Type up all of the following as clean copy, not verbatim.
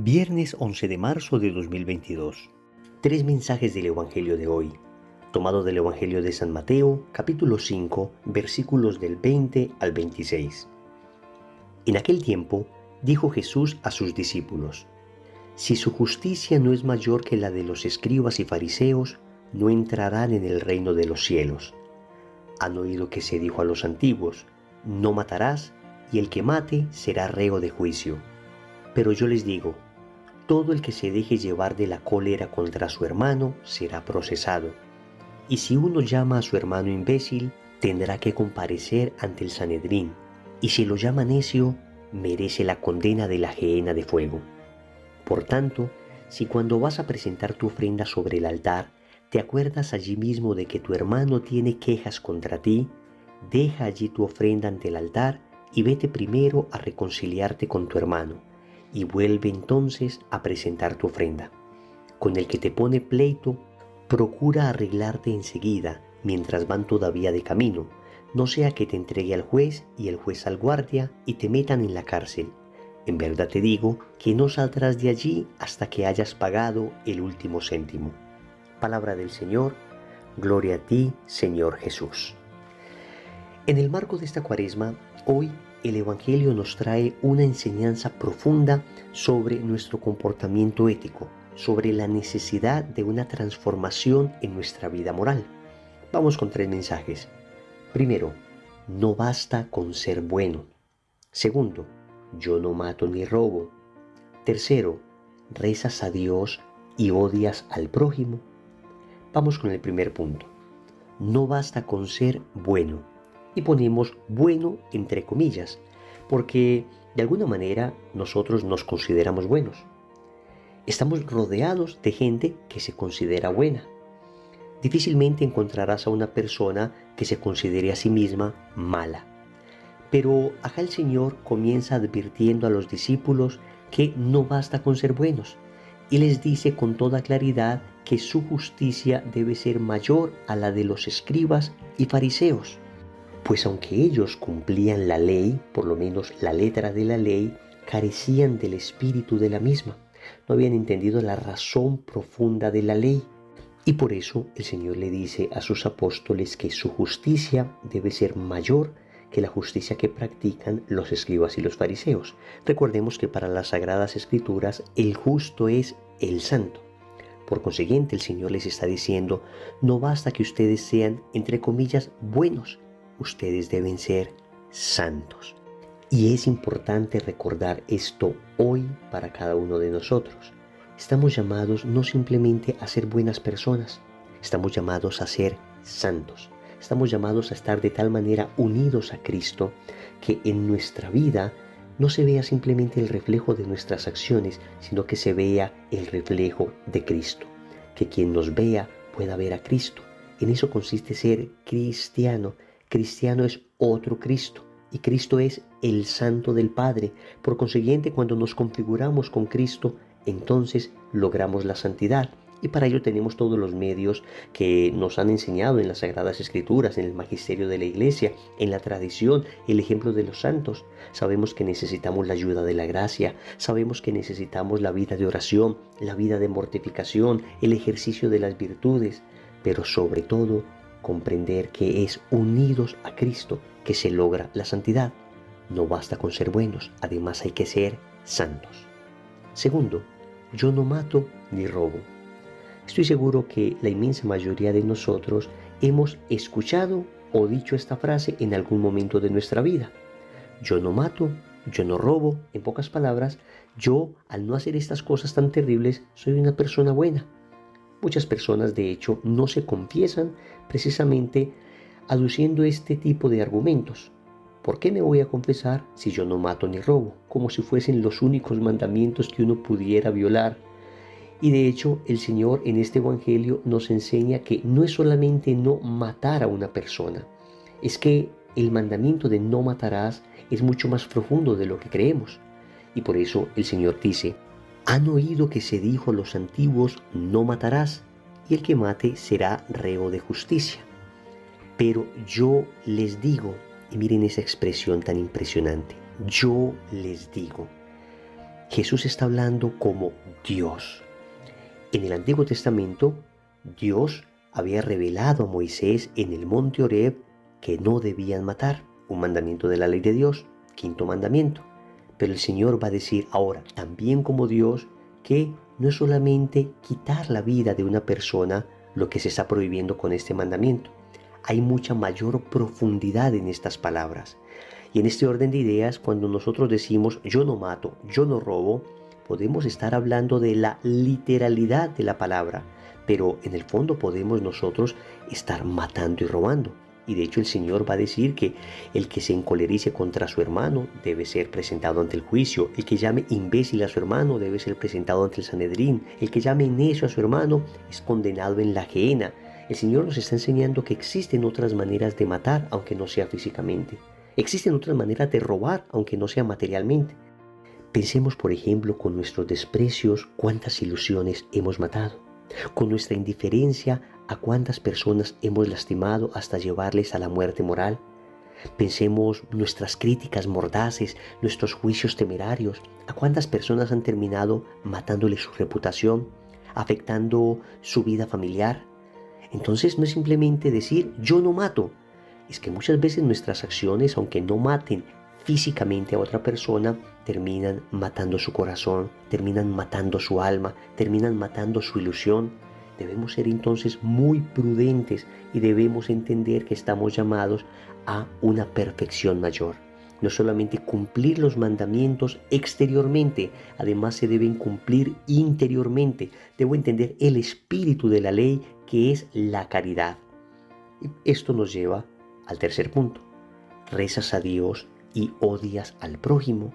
Viernes 11 de marzo de 2022. Tres mensajes del Evangelio de hoy, tomado del Evangelio de San Mateo, capítulo 5, versículos del 20 al 26. En aquel tiempo, dijo Jesús a sus discípulos: Si su justicia no es mayor que la de los escribas y fariseos, no entrarán en el reino de los cielos. Han oído que se dijo a los antiguos: No matarás, y el que mate será reo de juicio. Pero yo les digo: todo el que se deje llevar de la cólera contra su hermano será procesado. Y si uno llama a su hermano imbécil, tendrá que comparecer ante el Sanedrín, y si lo llama necio, merece la condena de la gehenna de fuego. Por tanto, si cuando vas a presentar tu ofrenda sobre el altar, te acuerdas allí mismo de que tu hermano tiene quejas contra ti, deja allí tu ofrenda ante el altar y vete primero a reconciliarte con tu hermano, y vuelve entonces a presentar tu ofrenda. Con el que te pone pleito, procura arreglarte enseguida, mientras van todavía de camino, no sea que te entregue al juez y el juez al guardia y te metan en la cárcel. En verdad te digo que no saldrás de allí hasta que hayas pagado el último céntimo. Palabra del Señor, gloria a ti, Señor Jesús. En el marco de esta Cuaresma, hoy el Evangelio nos trae una enseñanza profunda sobre nuestro comportamiento ético, sobre la necesidad de una transformación en nuestra vida moral. Vamos con tres mensajes. Primero, no basta con ser bueno. Segundo, yo no mato ni robo. Tercero, rezas a Dios y odias al prójimo. Vamos con el primer punto. No basta con ser bueno. Y ponemos bueno entre comillas, porque de alguna manera nosotros nos consideramos buenos. Estamos rodeados de gente que se considera buena. Difícilmente encontrarás a una persona que se considere a sí misma mala. Pero acá el Señor comienza advirtiendo a los discípulos que no basta con ser buenos, y les dice con toda claridad que su justicia debe ser mayor a la de los escribas y fariseos. Pues aunque ellos cumplían la ley, por lo menos la letra de la ley, carecían del espíritu de la misma. No habían entendido la razón profunda de la ley. Y por eso el Señor le dice a sus apóstoles que su justicia debe ser mayor que la justicia que practican los escribas y los fariseos. Recordemos que para las Sagradas Escrituras el justo es el santo. Por consiguiente, el Señor les está diciendo: no basta que ustedes sean, entre comillas, buenos. Ustedes deben ser santos. Y es importante recordar esto hoy para cada uno de nosotros. Estamos llamados no simplemente a ser buenas personas, estamos llamados a ser santos. Estamos llamados a estar de tal manera unidos a Cristo que en nuestra vida no se vea simplemente el reflejo de nuestras acciones, sino que se vea el reflejo de Cristo. Que quien nos vea pueda ver a Cristo. En eso consiste ser cristiano. Cristiano es otro Cristo, y Cristo es el Santo del Padre. Por consiguiente, cuando nos configuramos con Cristo, entonces logramos la santidad. Y para ello tenemos todos los medios que nos han enseñado en las Sagradas Escrituras, en el magisterio de la Iglesia, en la tradición, el ejemplo de los santos. Sabemos que necesitamos la ayuda de la gracia, sabemos que necesitamos la vida de oración, la vida de mortificación, el ejercicio de las virtudes, pero sobre todo comprender que es unidos a Cristo que se logra la santidad. No basta con ser buenos, además hay que ser santos. Segundo, yo no mato ni robo. Estoy seguro que la inmensa mayoría de nosotros hemos escuchado o dicho esta frase en algún momento de nuestra vida. Yo no mato, yo no robo. En pocas palabras, yo, al no hacer estas cosas tan terribles, soy una persona buena. Muchas personas, de hecho, no se confiesan precisamente aduciendo este tipo de argumentos. ¿Por qué me voy a confesar si yo no mato ni robo? Como si fuesen los únicos mandamientos que uno pudiera violar. Y de hecho, el Señor en este Evangelio nos enseña que no es solamente no matar a una persona, es que el mandamiento de no matarás es mucho más profundo de lo que creemos. Y por eso el Señor dice: han oído que se dijo a los antiguos: no matarás, y el que mate será reo de justicia. Pero yo les digo, y miren esa expresión tan impresionante, yo les digo. Jesús está hablando como Dios. En el Antiguo Testamento, Dios había revelado a Moisés en el monte Horeb que no debían matar, un mandamiento de la ley de Dios, quinto mandamiento. Pero el Señor va a decir ahora, también como Dios, que no es solamente quitar la vida de una persona lo que se está prohibiendo con este mandamiento. Hay mucha mayor profundidad en estas palabras. Y en este orden de ideas, cuando nosotros decimos yo no mato, yo no robo, podemos estar hablando de la literalidad de la palabra, pero en el fondo podemos nosotros estar matando y robando. Y de hecho el Señor va a decir que el que se encolerice contra su hermano debe ser presentado ante el juicio. El que llame imbécil a su hermano debe ser presentado ante el Sanedrín. El que llame necio a su hermano es condenado en la gehenna. El Señor nos está enseñando que existen otras maneras de matar, aunque no sea físicamente. Existen otras maneras de robar, aunque no sea materialmente. Pensemos, por ejemplo, con nuestros desprecios, cuántas ilusiones hemos matado. Con nuestra indiferencia, a cuántas personas hemos lastimado hasta llevarles a la muerte moral. Pensemos nuestras críticas mordaces, nuestros juicios temerarios, a cuántas personas han terminado matándole su reputación, afectando su vida familiar. Entonces no es simplemente decir yo no mato, es que muchas veces nuestras acciones, aunque no maten físicamente a otra persona, terminan matando su corazón, terminan matando su alma, terminan matando su ilusión. Debemos ser entonces muy prudentes y debemos entender que estamos llamados a una perfección mayor. No solamente cumplir los mandamientos exteriormente, además se deben cumplir interiormente. Debo entender el espíritu de la ley, que es la caridad. Y esto nos lleva al tercer punto. Rezas a Dios y odias al prójimo.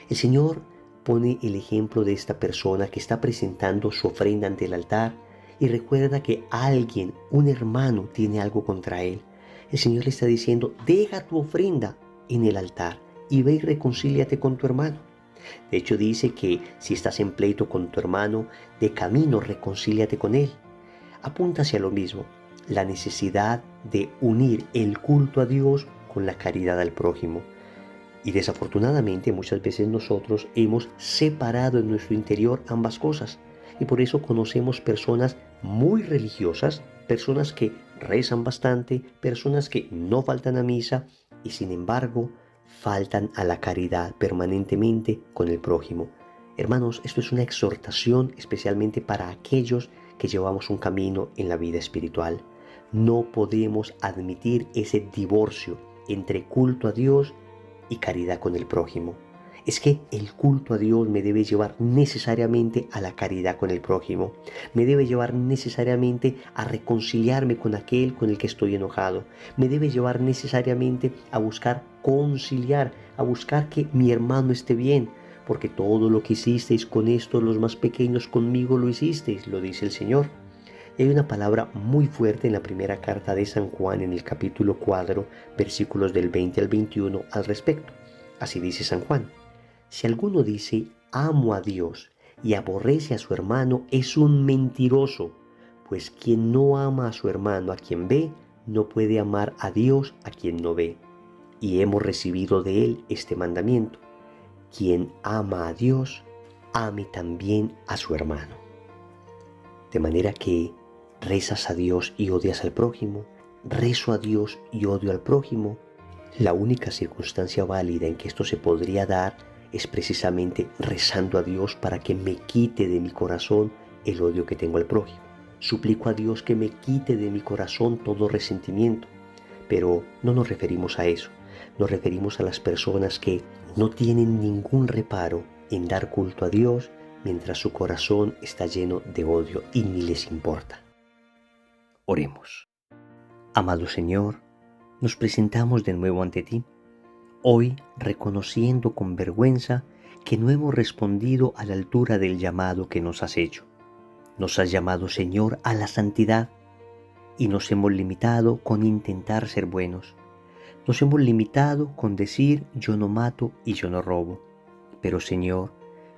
El Señor pone el ejemplo de esta persona que está presentando su ofrenda ante el altar y recuerda que alguien, un hermano, tiene algo contra él. El Señor le está diciendo, deja tu ofrenda en el altar y ve y reconcíliate con tu hermano. De hecho dice que si estás en pleito con tu hermano, de camino reconcíliate con él. Apunta hacia lo mismo, la necesidad de unir el culto a Dios con la caridad al prójimo. Y desafortunadamente muchas veces nosotros hemos separado en nuestro interior ambas cosas. Y por eso conocemos personas muy religiosas, personas que rezan bastante, personas que no faltan a misa y sin embargo faltan a la caridad permanentemente con el prójimo. Hermanos, esto es una exhortación especialmente para aquellos que llevamos un camino en la vida espiritual. No podemos admitir ese divorcio entre culto a Dios y caridad con el prójimo. Es que el culto a Dios me debe llevar necesariamente a la caridad con el prójimo. Me debe llevar necesariamente a reconciliarme con aquel con el que estoy enojado. Me debe llevar necesariamente a buscar conciliar, a buscar que mi hermano esté bien. Porque todo lo que hicisteis con estos los más pequeños conmigo lo hicisteis, lo dice el Señor. Y hay una palabra muy fuerte en la primera carta de San Juan en el capítulo 4, versículos del 20 al 21 al respecto. Así dice San Juan, si alguno dice amo a Dios y aborrece a su hermano es un mentiroso, pues quien no ama a su hermano a quien ve, no puede amar a Dios a quien no ve. Y hemos recibido de él este mandamiento, quien ama a Dios, ame también a su hermano. De manera que rezas a Dios y odias al prójimo, rezo a Dios y odio al prójimo. La única circunstancia válida en que esto se podría dar es precisamente rezando a Dios para que me quite de mi corazón el odio que tengo al prójimo. Suplico a Dios que me quite de mi corazón todo resentimiento. Pero no nos referimos a eso, nos referimos a las personas que no tienen ningún reparo en dar culto a Dios mientras su corazón está lleno de odio y ni les importa. Oremos. Amado Señor, nos presentamos de nuevo ante ti, hoy reconociendo con vergüenza que no hemos respondido a la altura del llamado que nos has hecho. Nos has llamado, Señor, a la santidad y nos hemos limitado con intentar ser buenos. Nos hemos limitado con decir yo no mato y yo no robo. Pero, Señor,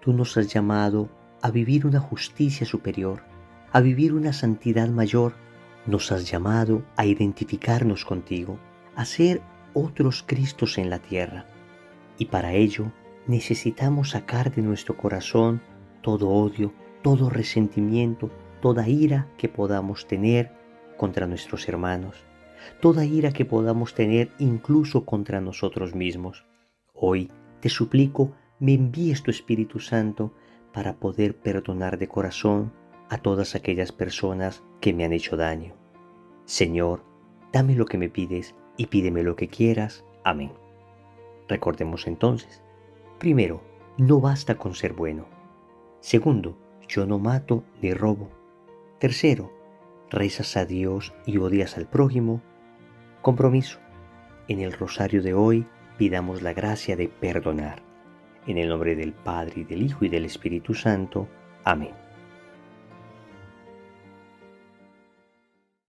tú nos has llamado a vivir una justicia superior, a vivir una santidad mayor. Nos has llamado a identificarnos contigo, a ser otros Cristos en la tierra. Y para ello necesitamos sacar de nuestro corazón todo odio, todo resentimiento, toda ira que podamos tener contra nuestros hermanos, toda ira que podamos tener incluso contra nosotros mismos. Hoy te suplico, me envíes tu Espíritu Santo para poder perdonar de corazón a todas aquellas personas que me han hecho daño. Señor, dame lo que me pides y pídeme lo que quieras. Amén. Recordemos entonces, primero, no basta con ser bueno. Segundo, yo no mato ni robo. Tercero, rezas a Dios y odias al prójimo. Compromiso. En el rosario de hoy pidamos la gracia de perdonar. En el nombre del Padre, y del Hijo, y del Espíritu Santo. Amén.